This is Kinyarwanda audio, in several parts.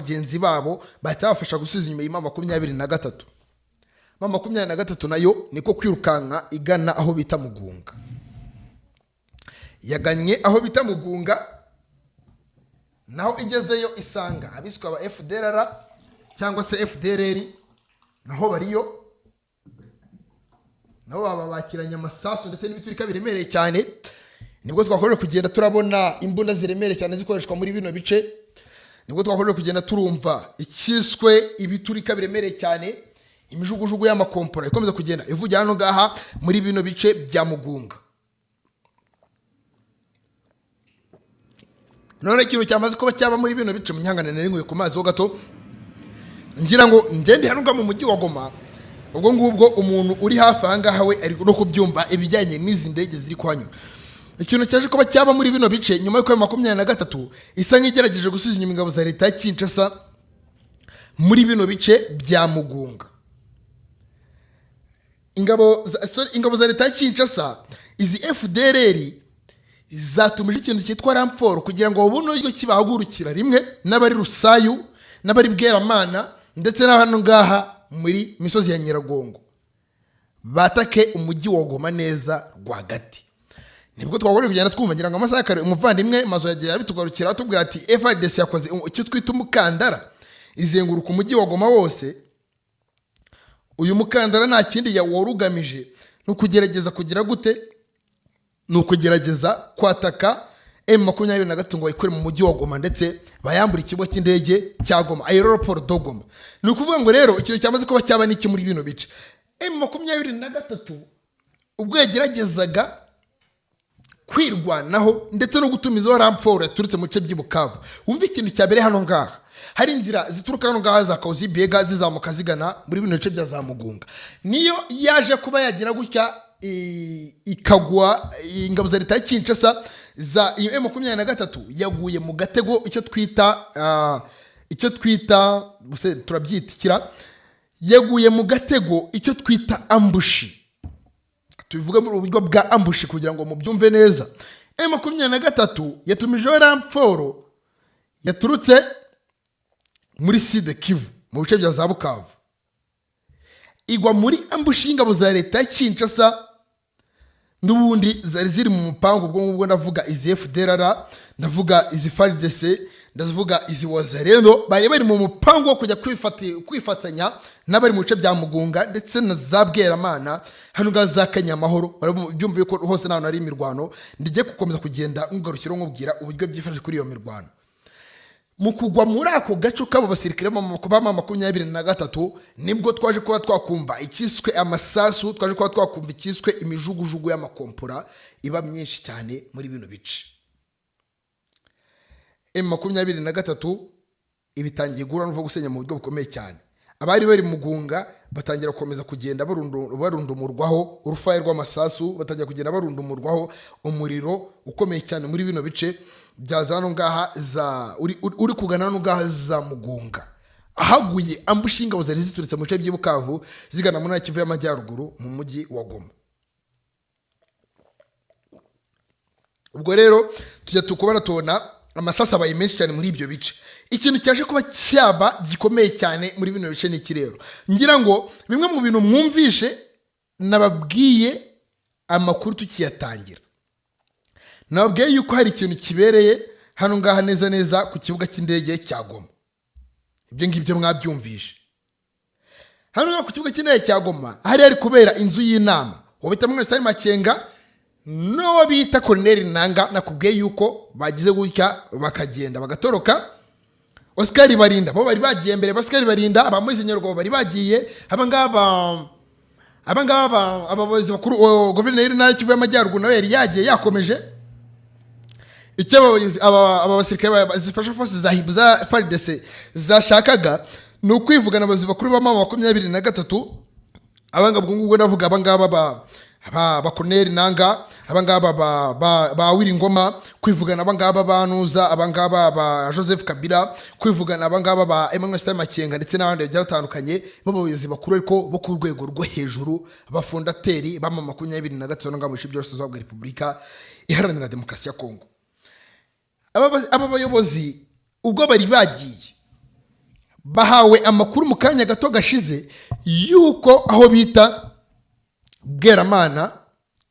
bagenzi babo bahita bafasha gusubiza inyuma y'ima 23. Ma 23 nayo niko kwirukanka igana aho bita Mugunga. Yaganye aho bita Mugunga, naho igezeyo isanga abiswa ba FDLR cyangwa se FDLR naho bariyo, naho babakiranya amasasu ndetse n'ibiturika biremereye cyane. Nibwo twakoreje kugenda turabona imbunda ziremereye cyane zikoreshwa muri bino bice. Nibwo twakoreje kugenda turumva ikiswe ibiturika biremereye cyane, imijugujugu y'amakompora ikomeza kugenda ivugira hano ngaha muri bino bice bya Mugunga. None ikintu cyamaze kuba cyaba muri bino bice munyangana nari nguye ku mazi ho gato, ngira ngo ngende hano mu mujyi wa Goma. Ubwo ngubwo umuntu uri hafi ahangaha we ari no kubyumva ibijyanye n'izi ndege ziri kwanyura. Ikintu cyaje kuba cyaba muri bino bice nyuma y'uko 23 isa nk'igerageje gusubiza inyuma ingabo za leta ya Kinshasa muri bino bice bya Mugunga. Ingabo za leta ya Kinshasa izi FDLR zatumije ikintu cyitwa ramforo kugira ngo babone uburyo kibahagurukira rimwe n'abari Rusayu n'abari Bweramana ndetse n'abantu ngaha muri misozi ya Nyiragongo batake umujyi wa Goma neza rwagati. Nibwo twagoreye kugenda twumva ngira ngo amasaha kare umuvandimwe mazo yagiye abitugarukira atubwira ati FARDC yakoze icyo twita umukandara izenguruka umujyi wa Goma wose. Uyu mukandara nta kindi yaworugamije no kugerageza kugira gute, no kugerageza kwataka M23 ngo ikore mu mujyi wa Goma ndetse bayambura ikigo cy'indege cya Goma, aeroport do Goma. Ni ukuvuga ngo rero ikintu cyamaze kuba cyaba n'iki muri bino bice. M23 ubwo yageragezaga kwirwanaho ndetse no gutumiza ramforo yaturutse mu bice by'Ibukavu. Wumva ikintu cyabere hano ngaha hari inzira zituruka hano ngaha za Kauzi Biega zizamuka zigana muri bino bice bya za Mugunga. Niyo yaje kuba yagira gutya ikagwa ingabo za leta ya Kinshasa za M23 yaguye mu gatego icyo twita buse turabyitikira, yaguye mu gatego icyo twita ambushi. Tubivuga mu buryo bwa ambushi kugira ngo mubyumve neza. M23 yatumije ramforo yaturutse muri Sud Kivu mu bice bya za Bukavu, igwa muri ambushi y'ingabo za leta ya Kinshasa n'ubundi zari ziri mu mupango. Ubwo ngubwo ndavuga izi FDLR, ndavuga izi FARDC, ndavuga izi Wazalendo, bari bari mu mupango wo kujya kwifatanya n'abari mu bice bya Mugunga ndetse na za Bweramana hano ngaza za Kanyamahoro. Byumviye ko hose naho nari imirwano, ndige gukomeza kugenda ngarukira nkubwira uburyo byifashe kuri iyo mirwano. Mu kugwa muri ako gace kabo basirikare ba 23 nibwo twaje kuba twakumva ikiswe amasasu, twaje kuba twakumva ikiswe imijugujugu y'amakompora iba myinshi cyane muri bino bice. M23 ibitangiye gura no gusenya mu buryo bukomeye cyane. Abari bari Mugunga batangira gukomeza kugenda barundumurwaho urufaye rw'amasasu, batangira kugenda barundumurwaho umuriro ukomeye cyane muri bino bice byaza hano ngaha za uri kugana hano ngaha za Mugunga. Ahaguye ambushi ingabo zari ziturutse mu bice by'Ibukavu zigana muri Kivu y'Amajyaruguru mu mujyi wa Goma. Ubwo rero tujya tukubona tubona amasasa abaye menshi cyane muri ibyo bice. Ikintu cyaje kuba cyaba gikomeye cyane muri bino bice ni kirero, ngira ngo bimwe mu bintu mwumvishe nababwiye amakuru tukiyatangira. Nababwiye yuko hari ikintu kibereye hano ngaha neza neza ku kibuga cy'indege cya Goma. Ibyo ngibyo mwabyumvishe. Hano ngaha ku kibuga cy'indege cya Goma hari kubera inzu y'inama. Wabita Stani Makenga no bita Colonel Nanga, nakubwiye yuko bagize gutya bakagenda bagatoroka. Oscar Barinda bo bari bagiye mbere, Oscar Barinda abamuzi Nyarugabo bari bagiye, abangaba abayobozi bakuru guverineri na Kivu y'Amajyaruguru nawe yari yagiye yakomeje. Icyo abasirikare bazifasha force za Hibza FARDC zashakaga ni ukwivugana abayobozi bakuru ba 23 abangaba ngubwo ndavuga abangaba ba Colonel Nanga, abangaba ba Wiringoma, kwivugana abangaba banuza, abangaba ba Joseph Kabila, kwivugana abangaba ba Stani Makenga ndetse n'abandi byatandukanye b'abayobozi bakuru ariko bo ku rwego rwo hejuru, abafondateri ba 23 ngabo mu byose za Repubulika Iharanira Demokarasi ya Kongo. Aba bayobozi ubwo bari bagiye bahawe amakuru mu kanya gato gashize yuko aho bita Bweramana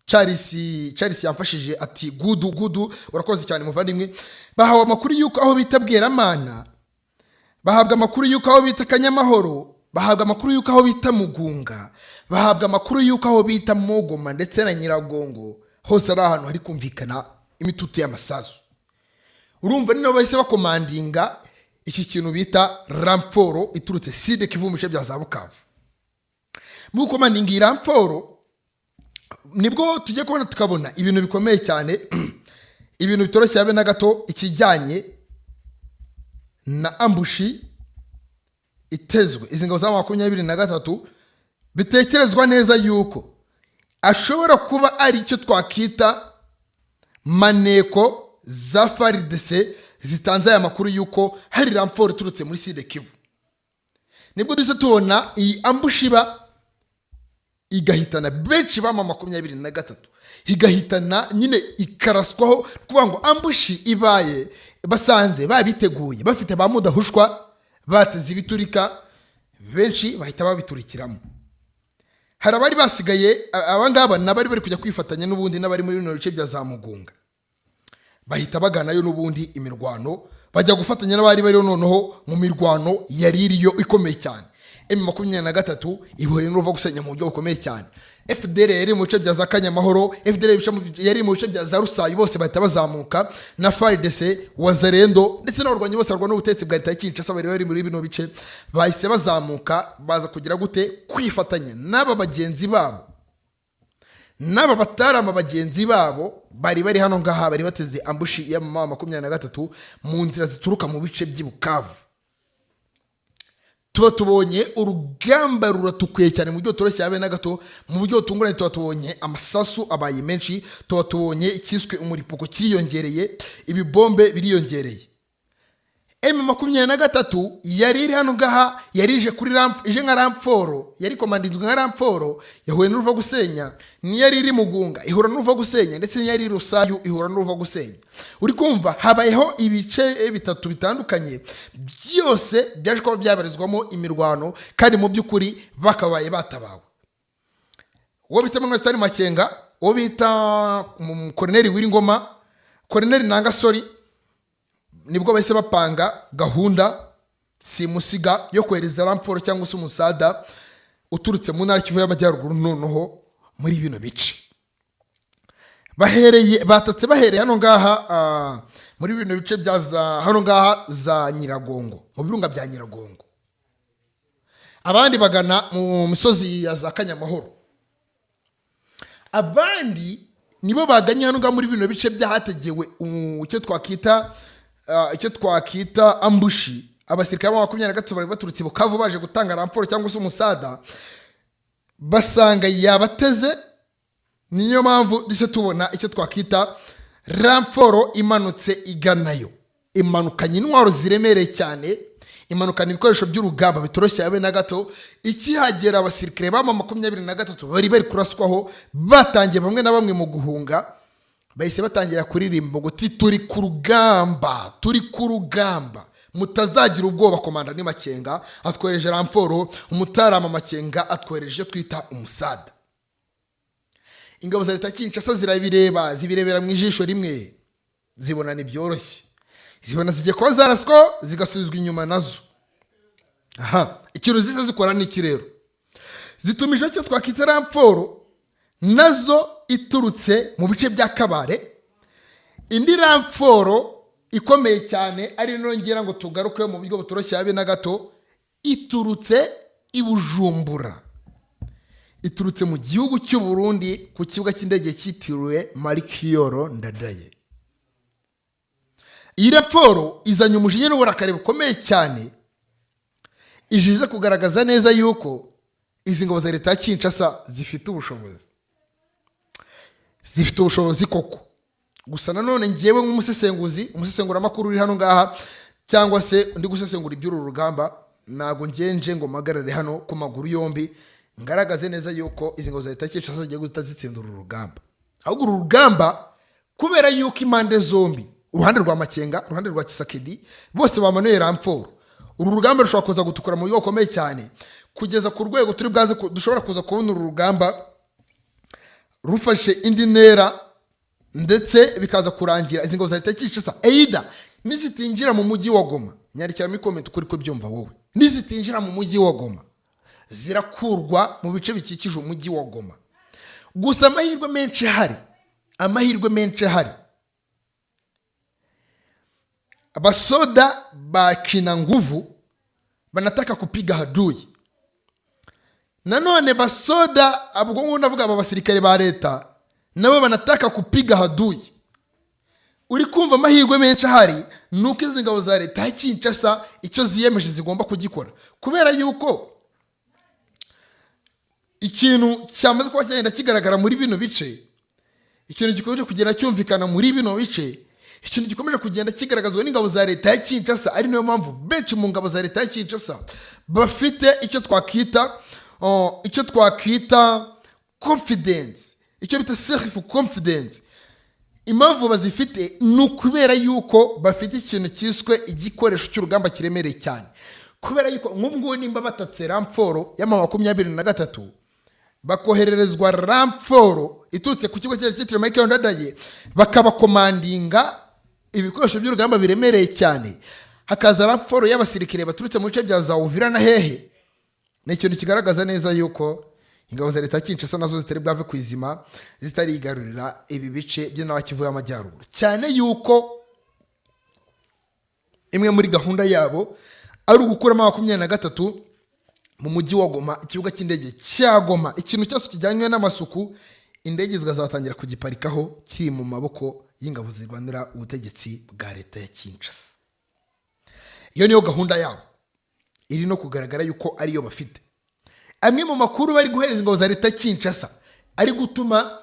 Charles yamfashije ati gudu urakoze cyane muvandimwe. Bahawe amakuru yuko aho bita Bweramana, bahabwa amakuru yuko aho bita Kanyamahoro, bahabwa amakuru yuko aho bita Mugunga, bahabwa amakuru yuko aho bita Mogoma ndetse na Nyiragongo hose ari ahantu hari kumvikana imitutu y'amasasu. Urumva ni nabo bahise bakomandinga iki kintu bita Ramforo iturutse Sud Kivu mu bice bya za Bukavu. Mu komandinga iyi Ramforo nibwo tujye kubona tukabona ibintu bikomeye cyane ibintu bitoroshye habe na gato ikijyanye na ambushi itezwe izi ngabo za 23 bitekerezwa neza yuko ashobora kuba ari icyo twakita maneko za FARDC zitanze aya makuru yuko hari Ramforo iturutse muri Sud Kivu. Nibwo duse tubona iyi ambushi ba igahitana benshi bama 23 igahitana nyine ikaraswaho kuvuga ngo ambushi ibaye basanze babiteguye bafite ba mudahushwa bateze ibiturika benshi bahita babiturikiramo. Hari abari basigaye abangaba nabari bari kujya kwifatanya n'ubundi n'abari muri bino bice bya za Mugunga bahita baganayo n'ubundi imirwano bajya gufatanya n'abari bari noneho mu mirwano yari iriyo ikomeye cyane. M23 iboye n'uruva gusenya mu buryo bukomeye cyane. FDL yari mu bice bya za Kanyamahoro, FDL yari mu bice bya za Rusayi bose bahita bazamuka na FARDC Wazarendo ndetse n'abarwanyi bose barwana n'ubutetsi bwa leta y'Kinshasa bari muri bino bice bahise bazamuka baza kugira gute kwifatanya n'aba bagenzi babo n'aba batarama bagenzi babo bari hano ngaha bari bateze ambushi ya 23 mu nzira zituruka mu bice by'Ibukavu. Tuba tubonye urugamba ruratukuye cyane mu buryo toroshye habe na gato mu buryo tunguranye. Tuba tubonye amasasu abaye menshi, tuba tubonye ikiswe umuripuko kiriyongereye, ibibombe biriyongereye. M23 yari iri hano ngaha yarije kuri ije nka Ramforo, yari komandinzwe nka Ramforo yahuye n'uruva gusenya, ni yari iri Mugunga ihura n'uruva gusenya ndetse ni yari Rusayu ihura n'uruva gusenya. Uri kumva habayeho ibice bitatu bitandukanye byose byaje kuba byabarizwamo imirwano kandi mu by'ukuri bakabaye batabawe. Uwo bita Manwestani Makenga, uwo bita Colonel Wiringoma, Colonel Nangasori nibwo bahise bapanga gahunda simusiga yo kwereza Ramforo cyangwa se umusada uturutse mu ntara Kivu y'Amajyaruguru noneho muri bino bice. Batatse bahereye hano ngaha muri bino bice bya hano ngaha za Nyiragongo, mu birunga bya Nyiragongo. Abandi bagana mu misozi ya za Kanyamahoro. Abandi nibo baganye hano ngaha muri bino bice byahategewe icyo twakita ambushi. Abasirikare ba 23 bari baturutse Bukavu baje gutanga Ramforo cyangwa se umusada basanga yabateze. Niyo mpamvu dise tubona icyo twakita Ramforo imanutse iganayo, imanukanye intwaro ziremereye cyane, imanukanye ibikoresho by'urugamba bitoroshye habe na gato. Ikihagera abasirikare ba 23 bari kuraswaho batangiye bamwe na bamwe mu guhunga bahise batangira kuririmba ngo turi ku rugamba mutazagira ubwoba. Komanda ni Makenga atwereje Ramforo, umutarama Makenga atwereje twita umusada. Ingabo za leta Kinshasa zibirebera mu ijisho rimwe, zibona ni byoroshye, zibona zijye kwa zaraswa zigasubizwa inyuma nazo. Ikintu zise zikora ni iki rero? Zitumije cyo twakita Ramforo nazo iturutse mu bice bya Kabare. Indi Ramforo ikomeye cyane ari nongera ngo tugaruke mu buryo butoroshye habe na gato iturutse i Bujumbura, iturutse mu gihugu cy'u Burundi ku kibuga cy'indege cyitiriwe Marikiyoro Ndadaye. Iyi Ramforo izanye umujinya n'uburakari bukomeye cyane, ijize kugaragaza neza yuko izi ngabo za leta ya Kinshasa zifite ubushobozi koko. Gusa nanone ngiyewe umusesengura makuru uri hano ngaha cyangwa se ndi gusesengura iby'uru rugamba, nago ngenje ngo magarare hano ku maguru yombi ngaragaze neza yuko izi ngabo za leta Kinshasa zigiye gutazitsinda uru rugamba. Ahubwo uru rugamba kubera yuko impande zombi, uruhande rwa Makenga, uruhande rwa Kisakedi, bose bamanuye Ramforo. uru rugamba rushobora kuza gutukura mu buryo bukomeye cyane kugeza ku rwego turi bwaze dushobora kuza kubona uru rugamba rufashe indi ntera ndetse bikaza kurangira izi ngabo za leta ya Kinshasa eida nizitinjira mu mujyi wa Goma. Nyarikira muri comment ukuri ko byumva wowe. Nizitinjira mu mujyi wa Goma zirakurwa mu bice bikikije umujyi wa Goma. Gusa amahirwe menshi hari abasoda bakina nguvu banataka kupiga adui. Nanone basoda abwo ngo ndavuga aba basirikare ba leta nabo banataka kupiga adui. Uri kumva amahirwe menshi ahari nuko izi ngabo za leta ya Kinshasa icyo ziyemeje zigomba kugikora, kubera yuko ikintu cyamaze kuba cyagenda kigaragara muri bino bice, ikintu gikomeje kugenda cyumvikana muri bino bice, ikintu gikomeje kugenda kigaragazwa n'ingabo za leta ya Kinshasa, ari nayo mpamvu benshi mu ngabo za leta ya Kinshasa bafite icyo twakita confidence, icyo bita self confidence. Impamvu bazifite ni ukubera yuko bafite ikintu cyiswe igikoresho cy'urugamba kiremereye cyane, kubera yuko nk'ubwo nimba batatse ramforo ya 23 bakohererezwa ramforo iturutse ku kigo cyitiriwe Michael Ndadaye, bakabakomandinga ibikoresho by'urugamba biremereye cyane, hakaza ramforo y'abasirikare baturutse mu bice bya za Uvira na hehe. Ni ikintu kigaragaza neza yuko ingabo za leta ya Kinshasa nazo zitari bwave kwizima zitarigarurira ibi bice by'intara Kivu y'Amajyaruguru, cyane yuko imwe muri gahunda yabo ari ugukuramo 23 mu mujyi wa Goma, ikibuga cy'indege cya Goma. Ikintu cyose kijyanywe n'amasuku indege zigazatangira kugiparikaho kiri mu maboko y'ingabo zirwanira ubutegetsi bwa leta ya Kinshasa. Iyo niyo gahunda yabo iri no kugaragara yuko ariyo bafite. Amwe mu makuru bari guhereza ingabo za leta ya Kinshasa ari gutuma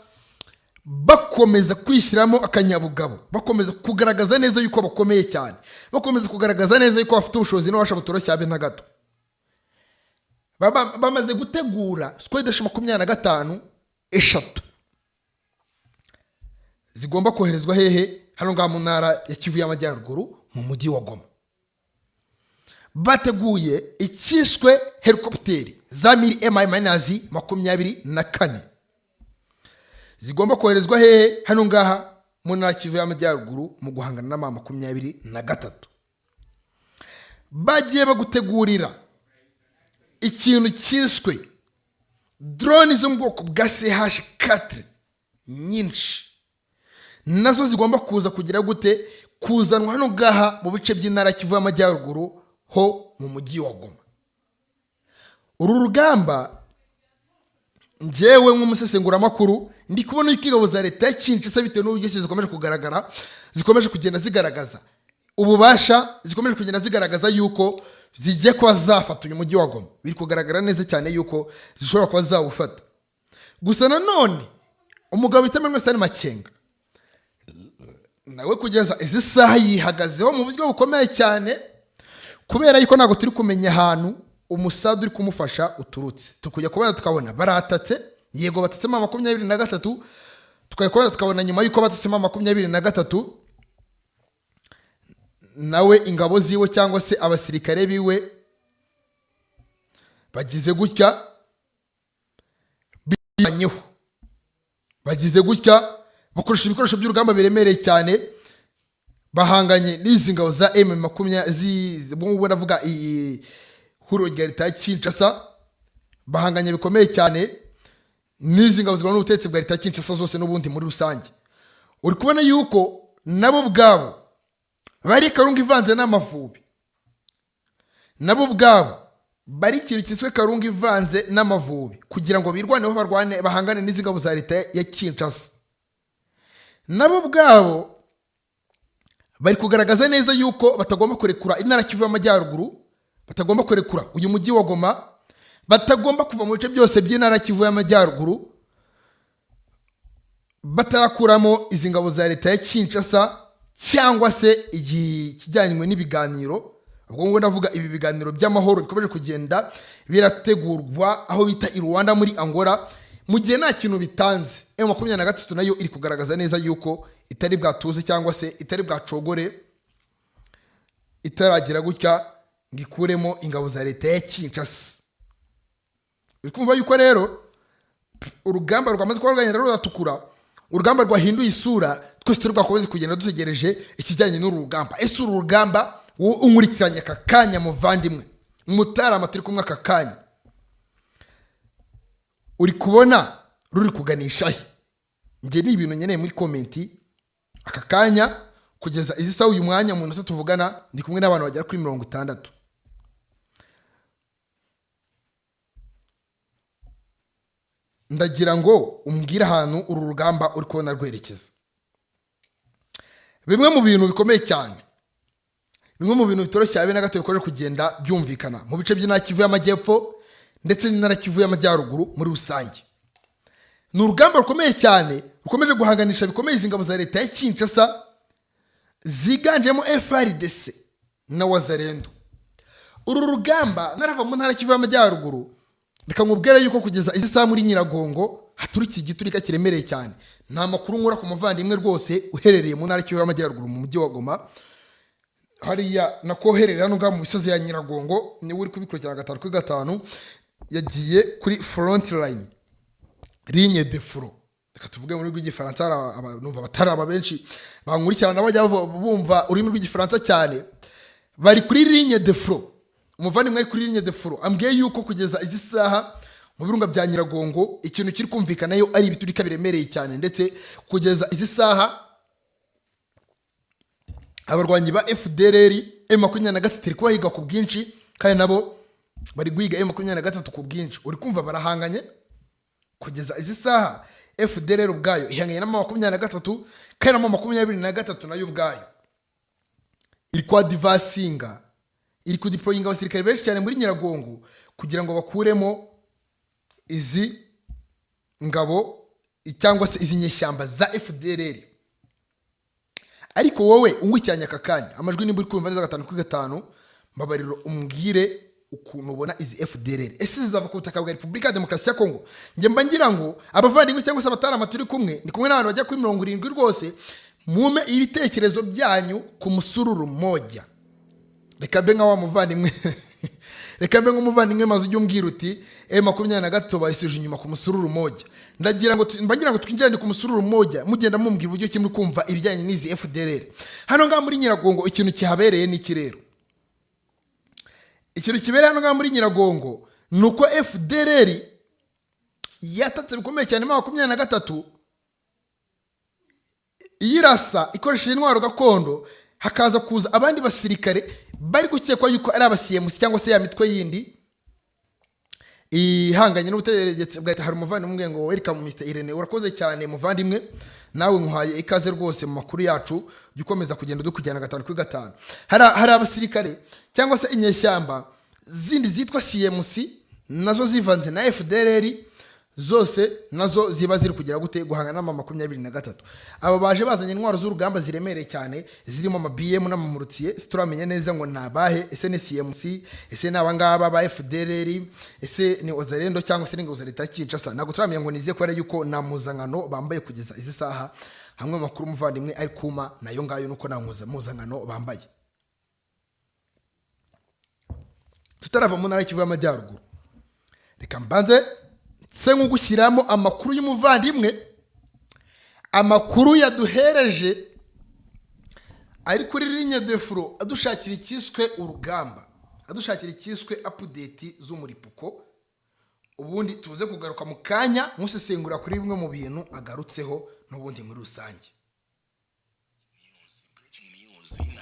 bakomeza kwishyiramo akanyabugabo, bakomeza kugaragaza neza yuko bakomeye cyane, bakomeza kugaragaza neza yuko bafite ubushobozi n'ubasha butoroshye habe na gato. Bamaze gutegura squad 25 eshatu zigomba koherezwa hehe hano ngaha mu ntara ya Kivu y'Amajyaruguru mu mujyi wa Goma. Bateguye ikiswe helicopteri za miri M-24 zigomba koherezwa hehe hano ngaha mu ntara ya Kivu y'Amajyaruguru mu guhangana na 23. Bagiye bagutegurira ikintu cyiswe drone zo mu bwoko bwa CH4 nyinshi, nazo zigomba kuza kugira gute kuzanwa hano ngaha mu bice by'intara ya Kivu y'Amajyaruguru ho mu mujyi wa Goma. Uru rugamba njyewe nk'umusesengura makuru ndi kubona yuko ingabo za leta ya Kinshasa bitewe n'uburyo zikomeje kugaragara, zikomeje kugenda zigaragaza ububasha, zikomeje kugenda zigaragaza yuko zijye kwa zafata uyu mujyi wa Goma. Biri kugaragara neza cyane yuko zishobora kwa zawufata. Gusa nanone umugabo bitemwe Stani Makenga nawe kugeza izi saha yihagazeho mu buryo bukomeye cyane, kubera yuko ntago turi kumenya ahantu umusadu uri kumufasha uturutse. Tukujya kubona tukabona baratatse, yego batatse 23, tukabona nyuma yuko batatse 23 nawe ingabo ziwe cyangwa se abasirikare biwe bagize gutya bibanyeho, bagize gutya bakoresha ibikoresho by'urugamba biremereye cyane, bahanganye n'izi ngabo za M20 ubwo ndavuga huro rya leta ya Kinshasa, bahanganye bikomeye cyane n'izi ngabo zigwana n'ubutegetsi bwa leta ya Kinshasa zose n'ubundi muri rusange. Uri kubona yuko nabo bwabo bari Karunga ivanze n'Amavubi, nabo bwabo bari ikintu cyiswe Karunga ivanze n'Amavubi kugira ngo birwaneho barwane bahangane n'izi ngabo za leta ya Kinshasa. Nabo bwabo bari kugaragaza neza yuko batagomba kurekura intara Kivu y'Amajyaruguru, batagomba kurekura uyu mujyi wa Goma, batagomba kuva mu bice byose by'intara Kivu y'Amajyaruguru batarakuramo izi ngabo za leta ya Kinshasa, cyangwa se ikijyanywe n'ibiganiro. Ubwo ngo ndavuga ibi biganiro by'amahoro bikomeje kugenda birategurwa aho bita i Rwanda muri Angola, mu gihe nta kintu bitanze. M23 nayo iri kugaragaza neza yuko itari bwatuze cyangwa se itari bwacogore, itaragira gutya ngo ikuremo ingabo za leta ya Kinshasa. uri kumva yuko rero urugamba rwamaze kuba rwagenda ruratukura, urugamba rwahinduye isura, twese turi bwakomeze kugenda dutegereje ikijyanye n'uru rugamba. Ese uru rugamba unkurikiranye aka kanya muvandimwe Mutarama turi kumwe aka kanya, uri kubona ruri kuganisha he? Njye ni ibintu nkeneye muri komenti aka kanya kugeza izi sawa uyu mwanya mu minota tuvugana ndi kumwe n'abantu bagera kuri 60. Ndagira ngo umbwire ahantu uru rugamba uri kubona rwerekeza. Bimwe mu bintu bikomeye cyane, bimwe mu bintu bitoroshye habe na gato bikoje kugenda byumvikana mu bice by'Intara Kivu y'Amajyepfo ndetse n'Intara Kivu y'Amajyaruguru muri rusange. Ni urugamba rukomeye cyane rukomeje guhanganisha bikomeye izi ngabo za leta ya Kinshasa ziganjemo FARDC na Wazalendo. Uru rugamba narava mu Ntara Kivu y'Amajyaruguru, reka nkubwire yuko kugeza izi saa muri Nyiragongo haturiki igiturika kiremereye cyane. Nta makuru nkura ku muvandimwe rwose uherereye mu Ntara Kivu y'Amajyaruguru mu mujyi wa Goma, hariya nakoherera no mu misozi ya Nyiragongo, ni uri kubikurikirana 5 yagiye kuri front line, ligne de front. Reka tuvuge muri rw'igifaransa, numva bataraba benshi bankurikirana bajya bumva ururimi rw'igifaransa cyane, bari kuri ligne de front. Umuvandimwe kuri ligne de front ambwiye yuko kugeza izi saha mu birunga bya Nyiragongo ikintu kiri kumvikanayo ari ibiturika biremereye cyane, ndetse kugeza izi saha abarwanyi ba FDLR M23 kubahiga ku bwinshi, kandi nabo bari guhiga M23 ku bwinshi. Uri kumva barahanganye kugeza izi saha. FDLR ubwayo ihanganye na 23 kandi na 23 nayo ubwayo iri kwa divasinga, iri kudeployinga abasirikare benshi cyane muri Nyiragongo kugira ngo bakuremo izi ngabo cyangwa se izi nyeshyamba za FDLR. Ariko wowe ungucyanya aka kanya amajwi nimba uri kumva neza 5 mbabariro umbwire ukuntu ubona izi FDLR. Ese zizava ku butaka bwa Repubulika ya Demokarasi ya Kongo? Nge mba ngira ngo abavandimwe cyangwa se abatarama turi kumwe, ndi kumwe n'abantu bajya kuri 70 rwose, mume ibitekerezo byanyu ku musururu moja. Reka mbe nka wa muvandimwe reka mbe nk'umuvandimwe maze ujye umbwira uti M23 bayisuje inyuma ku musururu moja. Ndagira ngo mbagira ngo twinjirane ku musururu moja, mugenda mumbwira uburyo kimwe kumva ibijyanye n'izi FDLR. Hano nga muri Nyiragongo ikintu kihabereye ni kirero. Ikintu kibereye hano nga muri Nyiragongo nuko FDLR yatatse bikomeye cyane 23 yirasa ikoresheje intwaro gakondo, hakaza kuza abandi basirikare bari gukekwa yuko ari abasiyemusi cyangwa se ya mitwe yindi ihanganye n'ubutegetsi bwa hari umuvandimwe ngo welcome Mr. Irene. Urakoze cyane muvandimwe, nawe nkuhaye ikaze rwose mu makuru yacu, gikomeza kugenda dukujyana 5 hari abasirikare cyangwa se inyeshyamba zindi zitwa CMC nazo zivanze na FDLR, zose nazo ziba ziri kugira gute guhangana na 23. Aba baje bazanye intwaro z'urugamba ziremereye cyane zirimo ama BM n'amamurutiye, turamenye neza ngo nabahe. Ese ni CMC, ese nabangaba ba FDLR, ese ni Wazalendo cyangwa se n'ingabo za leta Kinshasa? Nago turamenye ngo nize ko ari yuko namuzankano bambaye kugeza izi saha. Hamwe makuru muvandimwe ari kuma nayo ngayo nuko namuzankano bambaye. Tutarava mu Ntara Kivu y'Amajyaruguru, reka mbanze se nkugushyiramo amakuru y'umuvandimwe, amakuru yaduhereje ari kuri ligne de front adushakira ikiswe urugamba, adushakira ikiswe update z'umuripuko. Ubundi tuze kugaruka mu kanya musesengura kuri bimwe mu bintu agarutseho n'ubundi muri rusange.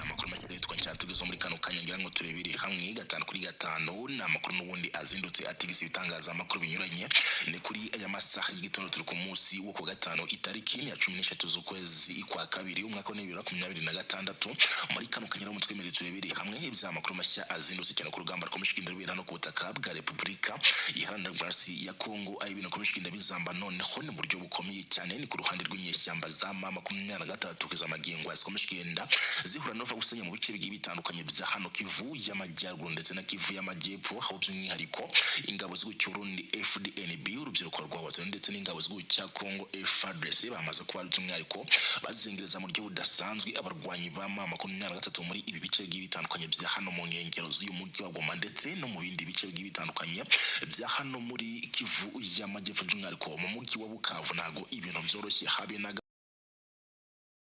Amakuru make tugeze muri kano kanya ngira ngo turebere hamwe 5 ni amakuru n'ubundi azindutse atigisa ibitangaza amakuru binyuranye. Ni kuri aya masaha y'igitondo turi ku munsi wo ku gatano itariki ya 13 z'ukwezi kwa kabiri umwaka wa 2026. Muri kano kanya mu twemerere turebere hamwe ibya amakuru mashya azindutse cyane ku rugamba rw'umushiki ndabira no ku butaka bwa Repubulika Iharanira Demokarasi ya Kongo. Ayi bintu komishiki ndabizamba noneho ni buryo bukomeye cyane. Ni ku ruhande rw'inyeshyamba za 23 kugeza amagingo asikomishiki zihura nova gusenya mu bice bigiye bitandukanye bya hano Kivu y'amajyaruguru ndetse na Kivu y'amajyepfo, aho by'umwihariko ingabo z'igihugu cy'u Burundi FDNB, urubyiruko rw'abahoze ndetse n'ingabo z'igihugu cya Congo FARDC bamaze kuba by'umwihariko bazengereza mu buryo budasanzwe abarwanyi ba M23 muri ibi bice bitandukanye bya hano mu nkengero z'uyu mujyi wa Goma ndetse no mu bindi bice bitandukanye bya hano muri Kivu y'amajyepfo, by'umwihariko mu mujyi wa Bukavu. Ntago ibintu byoroshye habe na